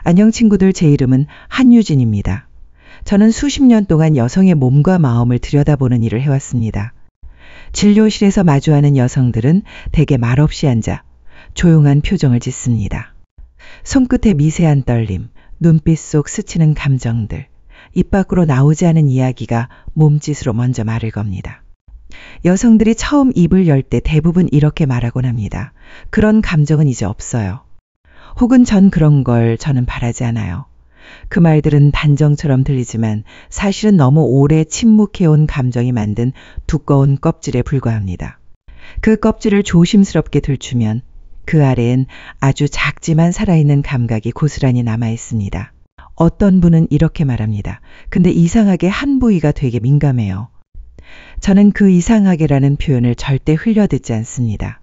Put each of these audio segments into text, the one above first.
안녕 친구들, 제 이름은 한유진입니다. 저는 수십 년 동안 여성의 몸과 마음을 들여다보는 일을 해왔습니다. 진료실에서 마주하는 여성들은 대개 말없이 앉아 조용한 표정을 짓습니다. 손끝에 미세한 떨림, 눈빛 속 스치는 감정들, 입 밖으로 나오지 않은 이야기가 몸짓으로 먼저 말을 겁니다. 여성들이 처음 입을 열 때 대부분 이렇게 말하곤 합니다. 그런 감정은 이제 없어요. 혹은 전 그런 걸 저는 바라지 않아요. 그 말들은 단정처럼 들리지만 사실은 너무 오래 침묵해온 감정이 만든 두꺼운 껍질에 불과합니다. 그 껍질을 조심스럽게 들추면 그 아래엔 아주 작지만 살아있는 감각이 고스란히 남아있습니다. 어떤 분은 이렇게 말합니다. 근데 이상하게 한 부위가 되게 민감해요. 저는 그 이상하게라는 표현을 절대 흘려듣지 않습니다.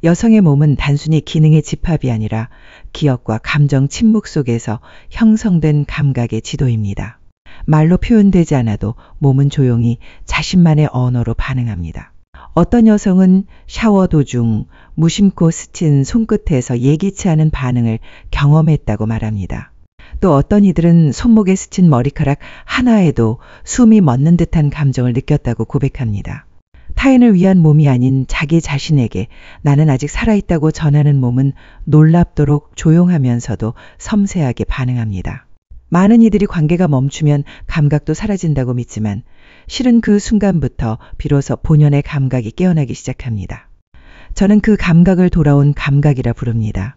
여성의 몸은 단순히 기능의 집합이 아니라 기억과 감정 침묵 속에서 형성된 감각의 지도입니다. 말로 표현되지 않아도 몸은 조용히 자신만의 언어로 반응합니다. 어떤 여성은 샤워 도중 무심코 스친 손끝에서 예기치 않은 반응을 경험했다고 말합니다. 또 어떤 이들은 손목에 스친 머리카락 하나에도 숨이 멎는 듯한 감정을 느꼈다고 고백합니다. 타인을 위한 몸이 아닌 자기 자신에게 나는 아직 살아있다고 전하는 몸은 놀랍도록 조용하면서도 섬세하게 반응합니다. 많은 이들이 관계가 멈추면 감각도 사라진다고 믿지만 실은 그 순간부터 비로소 본연의 감각이 깨어나기 시작합니다. 저는 그 감각을 돌아온 감각이라 부릅니다.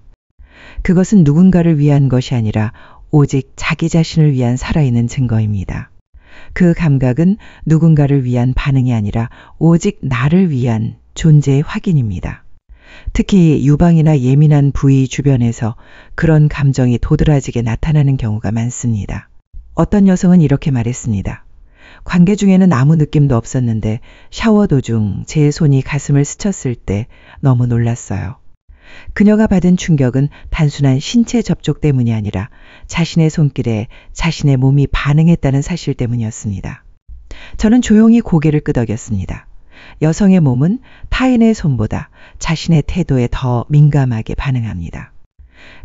그것은 누군가를 위한 것이 아니라 오직 자기 자신을 위한 살아있는 증거입니다. 그 감각은 누군가를 위한 반응이 아니라 오직 나를 위한 존재의 확인입니다. 특히 유방이나 예민한 부위 주변에서 그런 감정이 도드라지게 나타나는 경우가 많습니다. 어떤 여성은 이렇게 말했습니다. 관계 중에는 아무 느낌도 없었는데 샤워 도중 제 손이 가슴을 스쳤을 때 너무 놀랐어요. 그녀가 받은 충격은 단순한 신체 접촉 때문이 아니라 자신의 손길에 자신의 몸이 반응했다는 사실 때문이었습니다. 저는 조용히 고개를 끄덕였습니다. 여성의 몸은 타인의 손보다 자신의 태도에 더 민감하게 반응합니다.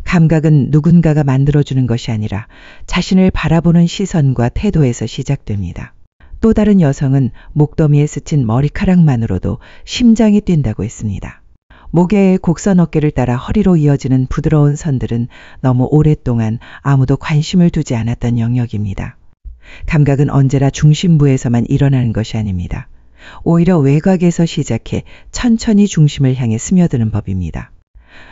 감각은 누군가가 만들어주는 것이 아니라 자신을 바라보는 시선과 태도에서 시작됩니다. 또 다른 여성은 목더미에 스친 머리카락만으로도 심장이 뛴다고 했습니다. 목의 곡선 어깨를 따라 허리로 이어지는 부드러운 선들은 너무 오랫동안 아무도 관심을 두지 않았던 영역입니다. 감각은 언제나 중심부에서만 일어나는 것이 아닙니다. 오히려 외곽에서 시작해 천천히 중심을 향해 스며드는 법입니다.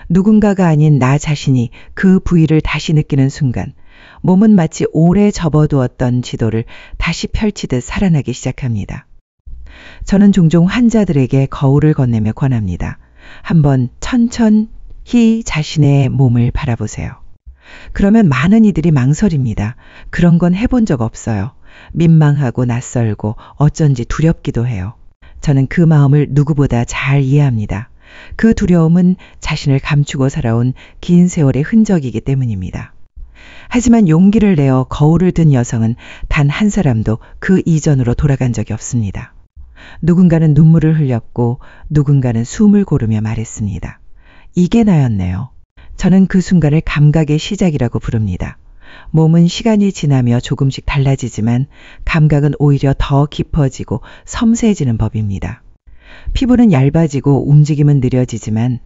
누군가가 아닌 나 자신이 그 부위를 다시 느끼는 순간 몸은 마치 오래 접어두었던 지도를 다시 펼치듯 살아나기 시작합니다. 저는 종종 환자들에게 거울을 건네며 권합니다. 한번 천천히 자신의 몸을 바라보세요. 그러면 많은 이들이 망설입니다. 그런 건 해본 적 없어요. 민망하고 낯설고 어쩐지 두렵기도 해요. 저는 그 마음을 누구보다 잘 이해합니다. 그 두려움은 자신을 감추고 살아온 긴 세월의 흔적이기 때문입니다. 하지만 용기를 내어 거울을 든 여성은 단 한 사람도 그 이전으로 돌아간 적이 없습니다. 누군가는 눈물을 흘렸고 누군가는 숨을 고르며 말했습니다. 이게 나였네요. 저는 그 순간을 감각의 시작이라고 부릅니다. 몸은 시간이 지나며 조금씩 달라지지만 감각은 오히려 더 깊어지고 섬세해지는 법입니다. 피부는 얇아지고 움직임은 느려지지만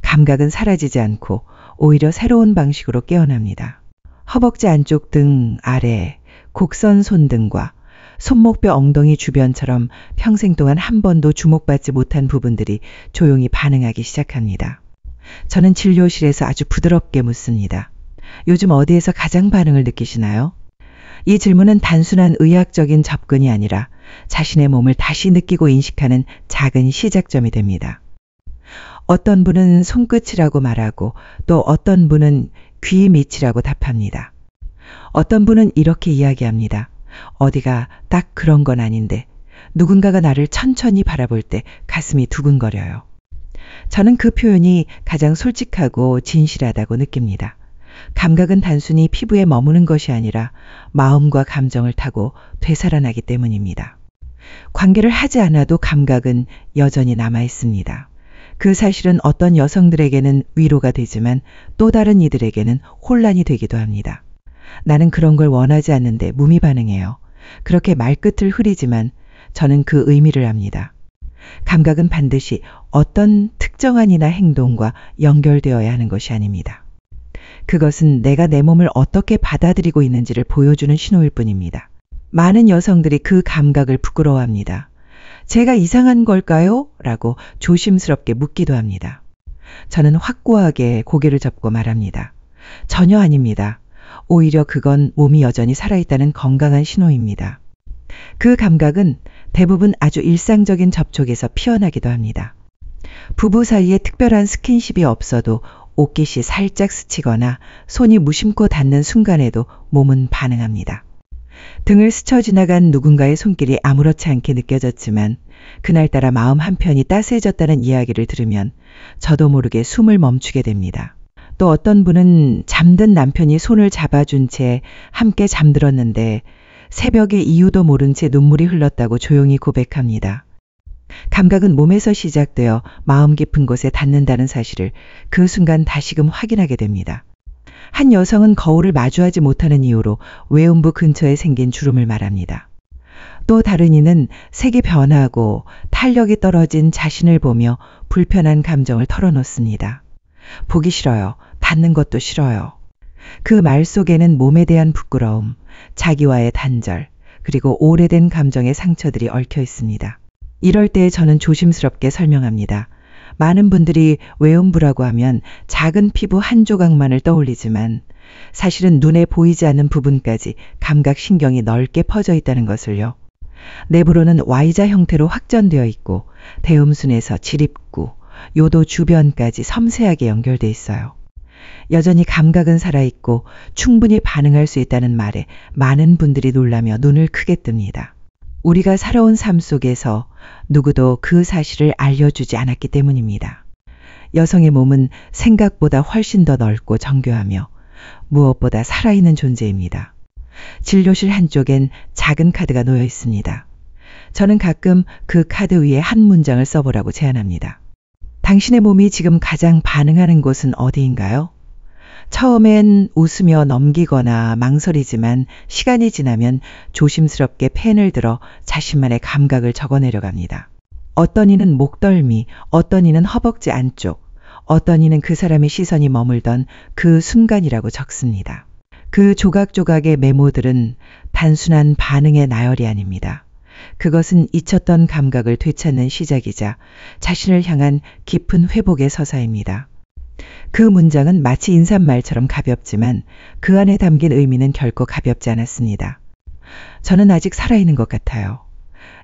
감각은 사라지지 않고 오히려 새로운 방식으로 깨어납니다. 허벅지 안쪽 등 아래, 곡선 손등과 손목뼈 엉덩이 주변처럼 평생 동안 한 번도 주목받지 못한 부분들이 조용히 반응하기 시작합니다. 저는 진료실에서 아주 부드럽게 묻습니다. 요즘 어디에서 가장 반응을 느끼시나요? 이 질문은 단순한 의학적인 접근이 아니라 자신의 몸을 다시 느끼고 인식하는 작은 시작점이 됩니다. 어떤 분은 손끝이라고 말하고 또 어떤 분은 귀 밑이라고 답합니다. 어떤 분은 이렇게 이야기합니다. 어디가 딱 그런 건 아닌데 누군가가 나를 천천히 바라볼 때 가슴이 두근거려요. 저는 그 표현이 가장 솔직하고 진실하다고 느낍니다. 감각은 단순히 피부에 머무는 것이 아니라 마음과 감정을 타고 되살아나기 때문입니다. 관계를 하지 않아도 감각은 여전히 남아 있습니다. 그 사실은 어떤 여성들에게는 위로가 되지만 또 다른 이들에게는 혼란이 되기도 합니다. 나는 그런 걸 원하지 않는데 무미 반응해요. 그렇게 말끝을 흐리지만 저는 그 의미를 압니다. 감각은 반드시 어떤 특정한 이나 행동과 연결되어야 하는 것이 아닙니다. 그것은 내가 내 몸을 어떻게 받아들이고 있는지를 보여주는 신호일 뿐입니다. 많은 여성들이 그 감각을 부끄러워합니다. 제가 이상한 걸까요? 라고 조심스럽게 묻기도 합니다. 저는 확고하게 고개를 접고 말합니다. 전혀 아닙니다. 오히려 그건 몸이 여전히 살아있다는 건강한 신호입니다. 그 감각은 대부분 아주 일상적인 접촉에서 피어나기도 합니다. 부부 사이에 특별한 스킨십이 없어도 옷깃이 살짝 스치거나 손이 무심코 닿는 순간에도 몸은 반응합니다. 등을 스쳐 지나간 누군가의 손길이 아무렇지 않게 느껴졌지만 그날따라 마음 한편이 따스해졌다는 이야기를 들으면 저도 모르게 숨을 멈추게 됩니다. 또 어떤 분은 잠든 남편이 손을 잡아준 채 함께 잠들었는데 새벽에 이유도 모른 채 눈물이 흘렀다고 조용히 고백합니다. 감각은 몸에서 시작되어 마음 깊은 곳에 닿는다는 사실을 그 순간 다시금 확인하게 됩니다. 한 여성은 거울을 마주하지 못하는 이유로 외음부 근처에 생긴 주름을 말합니다. 또 다른 이는 색이 변하고 탄력이 떨어진 자신을 보며 불편한 감정을 털어놓습니다. 보기 싫어요. 닿는 것도 싫어요. 그 말 속에는 몸에 대한 부끄러움, 자기와의 단절, 그리고 오래된 감정의 상처들이 얽혀 있습니다. 이럴 때 저는 조심스럽게 설명합니다. 많은 분들이 외음부라고 하면 작은 피부 한 조각만을 떠올리지만 사실은 눈에 보이지 않는 부분까지 감각신경이 넓게 퍼져 있다는 것을요. 내부로는 Y자 형태로 확전되어 있고 대음순에서 지립구, 요도 주변까지 섬세하게 연결돼 있어요. 여전히 감각은 살아있고 충분히 반응할 수 있다는 말에 많은 분들이 놀라며 눈을 크게 뜹니다. 우리가 살아온 삶 속에서 누구도 그 사실을 알려주지 않았기 때문입니다. 여성의 몸은 생각보다 훨씬 더 넓고 정교하며 무엇보다 살아있는 존재입니다. 진료실 한쪽엔 작은 카드가 놓여 있습니다. 저는 가끔 그 카드 위에 한 문장을 써보라고 제안합니다. 당신의 몸이 지금 가장 반응하는 곳은 어디인가요? 처음엔 웃으며 넘기거나 망설이지만 시간이 지나면 조심스럽게 펜을 들어 자신만의 감각을 적어내려 갑니다. 어떤 이는 목덜미, 어떤 이는 허벅지 안쪽, 어떤 이는 그 사람의 시선이 머물던 그 순간이라고 적습니다. 그 조각조각의 메모들은 단순한 반응의 나열이 아닙니다. 그것은 잊혔던 감각을 되찾는 시작이자 자신을 향한 깊은 회복의 서사입니다. 그 문장은 마치 인사말처럼 가볍지만 그 안에 담긴 의미는 결코 가볍지 않았습니다. 저는 아직 살아있는 것 같아요.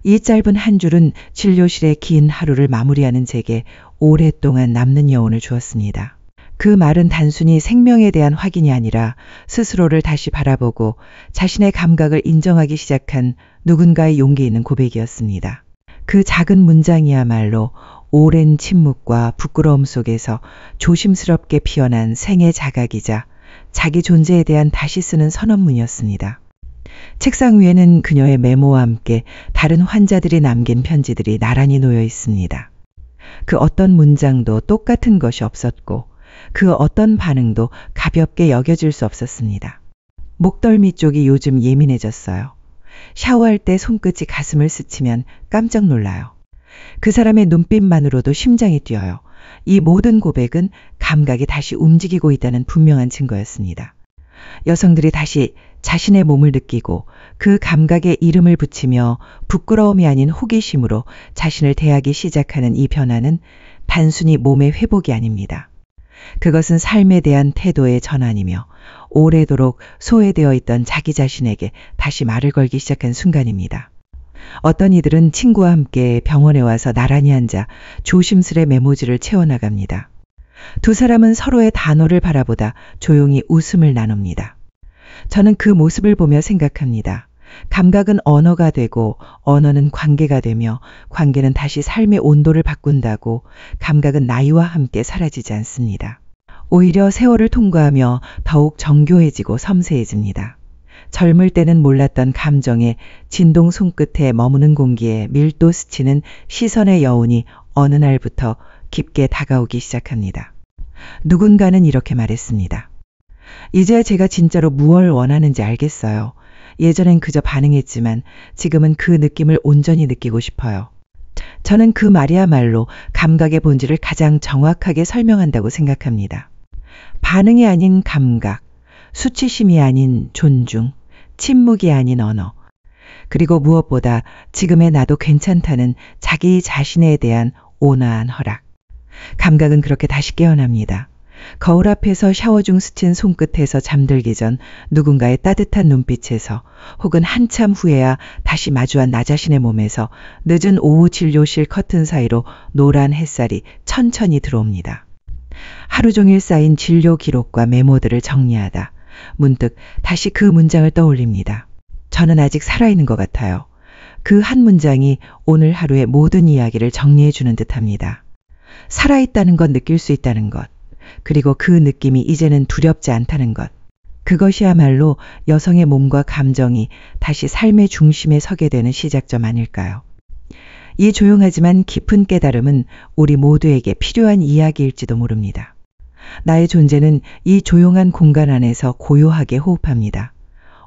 이 짧은 한 줄은 진료실의 긴 하루를 마무리하는 제게 오랫동안 남는 여운을 주었습니다. 그 말은 단순히 생명에 대한 확인이 아니라 스스로를 다시 바라보고 자신의 감각을 인정하기 시작한 누군가의 용기 있는 고백이었습니다. 그 작은 문장이야말로 오랜 침묵과 부끄러움 속에서 조심스럽게 피어난 생의 자각이자 자기 존재에 대한 다시 쓰는 선언문이었습니다. 책상 위에는 그녀의 메모와 함께 다른 환자들이 남긴 편지들이 나란히 놓여 있습니다. 그 어떤 문장도 똑같은 것이 없었고 그 어떤 반응도 가볍게 여겨질 수 없었습니다. 목덜미 쪽이 요즘 예민해졌어요. 샤워할 때 손끝이 가슴을 스치면 깜짝 놀라요. 그 사람의 눈빛만으로도 심장이 뛰어요. 이 모든 고백은 감각이 다시 움직이고 있다는 분명한 증거였습니다. 여성들이 다시 자신의 몸을 느끼고 그 감각에 이름을 붙이며 부끄러움이 아닌 호기심으로 자신을 대하기 시작하는 이 변화는 단순히 몸의 회복이 아닙니다. 그것은 삶에 대한 태도의 전환이며 오래도록 소외되어 있던 자기 자신에게 다시 말을 걸기 시작한 순간입니다. 어떤 이들은 친구와 함께 병원에 와서 나란히 앉아 조심스레 메모지를 채워나갑니다. 두 사람은 서로의 단어를 바라보다 조용히 웃음을 나눕니다. 저는 그 모습을 보며 생각합니다. 감각은 언어가 되고 언어는 관계가 되며 관계는 다시 삶의 온도를 바꾼다고 감각은 나이와 함께 사라지지 않습니다. 오히려 세월을 통과하며 더욱 정교해지고 섬세해집니다. 젊을 때는 몰랐던 감정에 진동 손끝에 머무는 공기에 밀도 스치는 시선의 여운이 어느 날부터 깊게 다가오기 시작합니다. 누군가는 이렇게 말했습니다. 이제야 제가 진짜로 무엇을 원하는지 알겠어요. 예전엔 그저 반응했지만 지금은 그 느낌을 온전히 느끼고 싶어요. 저는 그 말이야말로 감각의 본질을 가장 정확하게 설명한다고 생각합니다. 반응이 아닌 감각, 수치심이 아닌 존중, 침묵이 아닌 언어, 그리고 무엇보다 지금의 나도 괜찮다는 자기 자신에 대한 온화한 허락. 감각은 그렇게 다시 깨어납니다. 거울 앞에서 샤워 중 스친 손끝에서 잠들기 전 누군가의 따뜻한 눈빛에서 혹은 한참 후에야 다시 마주한 나 자신의 몸에서 늦은 오후 진료실 커튼 사이로 노란 햇살이 천천히 들어옵니다. 하루 종일 쌓인 진료 기록과 메모들을 정리하다 문득 다시 그 문장을 떠올립니다. 저는 아직 살아있는 것 같아요. 그 한 문장이 오늘 하루의 모든 이야기를 정리해 주는 듯합니다. 살아있다는 것, 느낄 수 있다는 것, 그리고 그 느낌이 이제는 두렵지 않다는 것. 그것이야말로 여성의 몸과 감정이 다시 삶의 중심에 서게 되는 시작점 아닐까요? 이 조용하지만 깊은 깨달음은 우리 모두에게 필요한 이야기일지도 모릅니다. 나의 존재는 이 조용한 공간 안에서 고요하게 호흡합니다.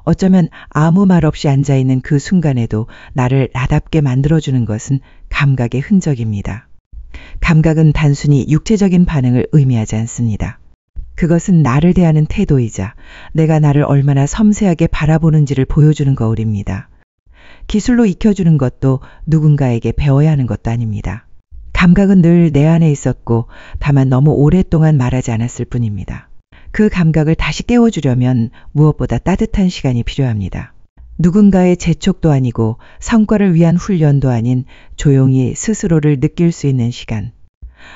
어쩌면 아무 말 없이 앉아있는 그 순간에도 나를 나답게 만들어주는 것은 감각의 흔적입니다. 감각은 단순히 육체적인 반응을 의미하지 않습니다. 그것은 나를 대하는 태도이자 내가 나를 얼마나 섬세하게 바라보는지를 보여주는 거울입니다. 기술로 익혀주는 것도 누군가에게 배워야 하는 것도 아닙니다. 감각은 늘 내 안에 있었고 다만 너무 오랫동안 말하지 않았을 뿐입니다. 그 감각을 다시 깨워주려면 무엇보다 따뜻한 시간이 필요합니다. 누군가의 재촉도 아니고 성과를 위한 훈련도 아닌 조용히 스스로를 느낄 수 있는 시간.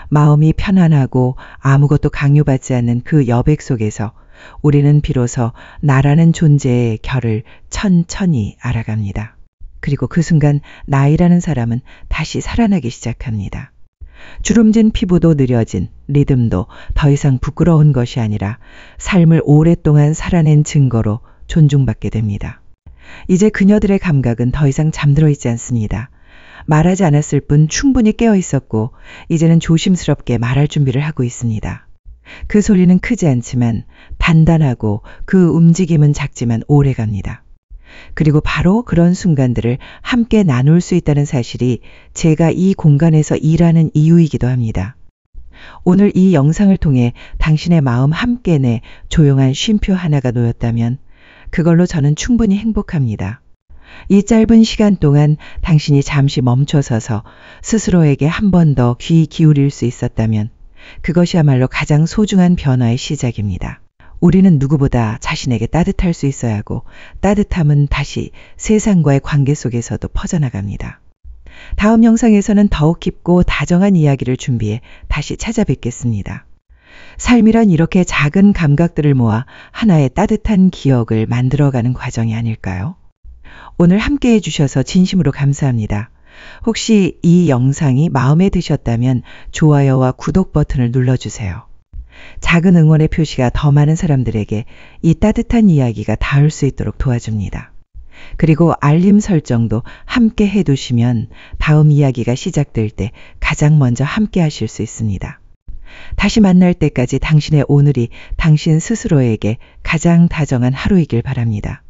마음이 편안하고 아무것도 강요받지 않는 그 여백 속에서 우리는 비로소 나라는 존재의 결을 천천히 알아갑니다. 그리고 그 순간 나이라는 사람은 다시 살아나기 시작합니다. 주름진 피부도 느려진 리듬도 더 이상 부끄러운 것이 아니라 삶을 오랫동안 살아낸 증거로 존중받게 됩니다. 이제 그녀들의 감각은 더 이상 잠들어 있지 않습니다. 말하지 않았을 뿐 충분히 깨어 있었고 이제는 조심스럽게 말할 준비를 하고 있습니다. 그 소리는 크지 않지만 단단하고 그 움직임은 작지만 오래갑니다. 그리고 바로 그런 순간들을 함께 나눌 수 있다는 사실이 제가 이 공간에서 일하는 이유이기도 합니다. 오늘 이 영상을 통해 당신의 마음 함께 내 조용한 쉼표 하나가 놓였다면 그걸로 저는 충분히 행복합니다. 이 짧은 시간 동안 당신이 잠시 멈춰서서 스스로에게 한 번 더 귀 기울일 수 있었다면 그것이야말로 가장 소중한 변화의 시작입니다. 우리는 누구보다 자신에게 따뜻할 수 있어야 하고 따뜻함은 다시 세상과의 관계 속에서도 퍼져나갑니다. 다음 영상에서는 더욱 깊고 다정한 이야기를 준비해 다시 찾아뵙겠습니다. 삶이란 이렇게 작은 감각들을 모아 하나의 따뜻한 기억을 만들어가는 과정이 아닐까요? 오늘 함께 해주셔서 진심으로 감사합니다. 혹시 이 영상이 마음에 드셨다면 좋아요와 구독 버튼을 눌러주세요. 작은 응원의 표시가 더 많은 사람들에게 이 따뜻한 이야기가 닿을 수 있도록 도와줍니다. 그리고 알림 설정도 함께 해두시면 다음 이야기가 시작될 때 가장 먼저 함께 하실 수 있습니다. 다시 만날 때까지 당신의 오늘이 당신 스스로에게 가장 다정한 하루이길 바랍니다.